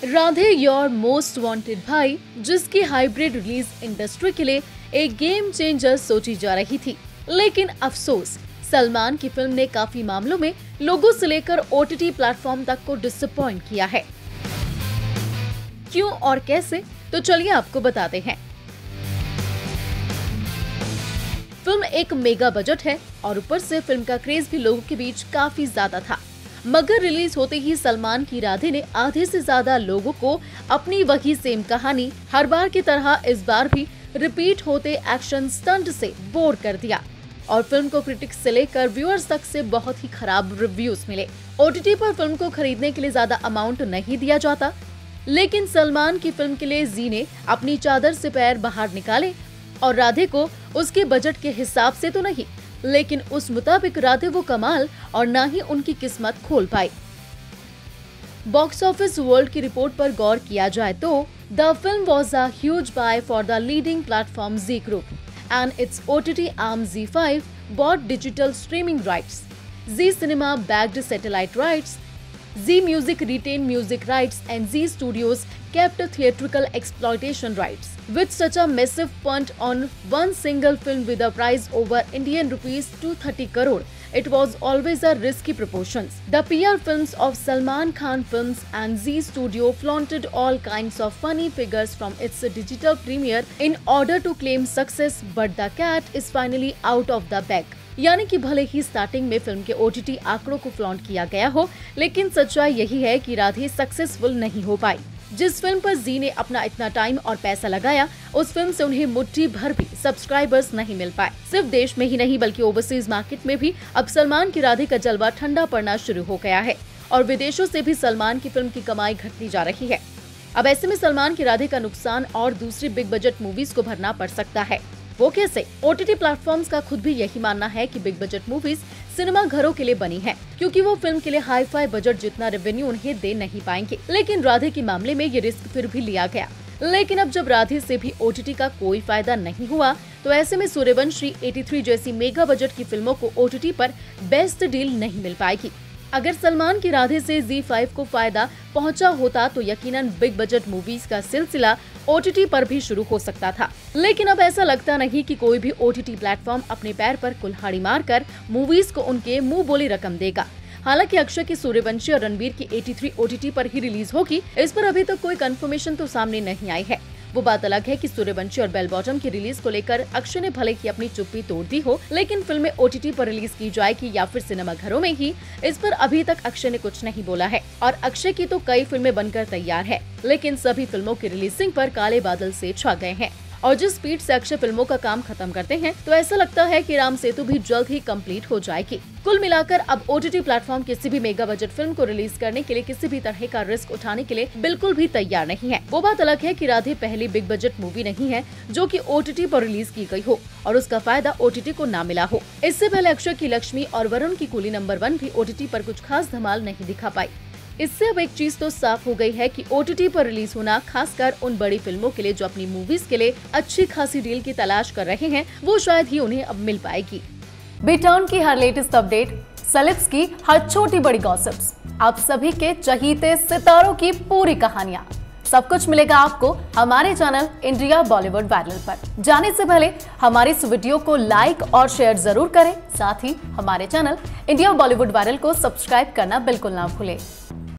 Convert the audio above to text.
Radhe your most wanted भाई, जिसकी hybrid release industry के लिए एक गेम चेंजर सोची जा रही थी, लेकिन अफसोस सलमान की फिल्म ने काफी मामलों में लोगों से लेकर ओटीटी प्लेटफॉर्म तक को डिसअपॉइंट किया है। क्यों और कैसे, तो चलिए आपको बताते हैं। फिल्म एक मेगा बजट है और ऊपर से फिल्म का क्रेज भी लोगों के बीच काफी ज्यादा था, मगर रिलीज होते ही सलमान की राधे ने आधे से ज्यादा लोगों को अपनी वही सेम कहानी हर बार की तरह इस बार भी रिपीट होते एक्शन स्टंट से बोर कर दिया और फिल्म को क्रिटिक्स से लेकर व्यूअर्स तक से बहुत ही खराब रिव्यूज मिले। ओटीटी पर फिल्म को खरीदने के लिए ज्यादा अमाउंट नहीं दिया जाता, लेकिन सलमान की फिल्म के लिए जी ने अपनी चादर से पैर बाहर निकाले और राधे को उसके बजट के हिसाब से तो नहीं, लेकिन उस मुताबिक राधे वो कमाल और ना ही उनकी किस्मत खोल पाई। बॉक्स ऑफिस वर्ल्ड की रिपोर्ट पर गौर किया जाए तो the film was a huge buy for the leading platform Zee group and its OTT arm ZEE5 bought digital streaming rights. Zee Cinema bagged satellite rights. Zee Music retained music rights and Zee Studios kept theatrical exploitation rights. With such a massive punt on one single film with a price over Indian rupees 230 crore, it was always a risky proportions. The PR films of Salman Khan Films and Zee Studio flaunted all kinds of funny figures from its digital premiere in order to claim success, but the cat is finally out of the bag. यानी कि भले ही starting में film के OTT आंकड़ों को flaunt किया गया हो, लेकिन सच्चाई यही है कि राधे सक्सेसफुल नहीं हो पाई। जिस फिल्म पर जी ने अपना इतना टाइम और पैसा लगाया, उस फिल्म से उन्हें मुट्ठी भर भी सब्सक्राइबर्स नहीं मिल पाए। सिर्फ देश में ही नहीं बल्कि ओवरसीज मार्केट में भी अब सलमान की राधे का जलवा ठंडा पड़ना शुरू हो गया है और विदेशों से भी सलमान की फिल्म की कमाई घटती जा रही है। अब ऐसे में सलमान की राधे का नुकसान और दूसरी बिग बजट मूवीज को भरना पड़ सकता है। वो कैसे? ओटीटी प्लेटफॉर्म्स का खुद भी यही मानना है कि बिग बजट मूवीज सिनेमा घरों के लिए बनी है, क्योंकि वो फिल्म के लिए हाई फाई बजट जितना रेवेन्यू उन्हें दे नहीं पाएंगे। लेकिन राधे के मामले में ये रिस्क फिर भी लिया गया। लेकिन अब जब राधे से भी ओटीटी का कोई फायदा नहीं हुआ, तो ऐसे में सूर्यवंशी 83 जैसी मेगा बजट की फिल्मों को ओटीटी पर बेस्ट डील नहीं मिल पाएगी। अगर सलमान की राधे से ZEE5 को फायदा पहुंचा होता तो यकीनन बिग बजट मूवीज का सिलसिला ओटीटी पर भी शुरू हो सकता था, लेकिन अब ऐसा लगता नहीं कि कोई भी ओटीटी प्लेटफॉर्म अपने पैर पर कुल्हाड़ी मारकर मूवीज को उनके मुंह बोली रकम देगा। हालांकि अक्षय की सूर्यवंशी और रणबीर की 83 ओटीटी पर ही रिलीज होगी, इस पर अभी तक कोई कंफर्मेशन तो सामने नहीं आई है। वो बात अलग है कि सूर्यवंशी और बेल बॉटम की रिलीज को लेकर अक्षय ने भले ही अपनी चुप्पी तोड़ दी हो, लेकिन फिल्में ओटीटी पर रिलीज की जाएगी या फिर सिनेमा घरों में ही, इस पर अभी तक अक्षय ने कुछ नहीं बोला है। और अक्षय की तो कई फिल्में बनकर तैयार है, लेकिन सभी फिल्मों की रिलीजिंग पर काले बादल से छा गए हैं और जिस स्पीड से अक्षय फिल्मों का काम खत्म करते हैं, तो ऐसा लगता है कि राम सेतु भी जल्द ही कंप्लीट हो जाएगी। कुल मिलाकर अब ओटीटी प्लेटफॉर्म किसी भी मेगा बजट फिल्म को रिलीज करने के लिए किसी भी तरह का रिस्क उठाने के लिए बिल्कुल भी तैयार नहीं है। वो बात अलग है कि राधे पहली बिग बजट मूवी नहीं है जो कि ओटीटी पर रिलीज की गई हो और उसका फायदा ओटीटी को ना मिला हो। इससे पहले अक्षय की लक्ष्मी और वरुण की कूली नंबर 1 भी ओटीटी पर कुछ खास धमाल नहीं दिखा पाई। इससे अब एक चीज तो साफ हो गई है कि ओटीटी पर रिलीज होना, खासकर उन बड़ी फिल्मों के लिए जो अपनी मूवीज के लिए अच्छी खासी डील की तलाश कर रहे हैं, वो शायद ही उन्हें अब मिल पाएगी। बिटॉन की हर लेटेस्ट अपडेट, सेलेब्स की हर छोटी बड़ी गॉसिप्स, आप सभी के चहीते सितारों की पूरी कहानियां, सब कुछ मिलेगा आपको हमारे चैनल इंडिया बॉलीवुड वायरल पर। जाने से पहले हमारी इस वीडियो को लाइक और शेयर जरूर करें, साथ ही हमारे चैनल इंडिया बॉलीवुड वायरल को सब्सक्राइब करना बिल्कुल ना भूलें।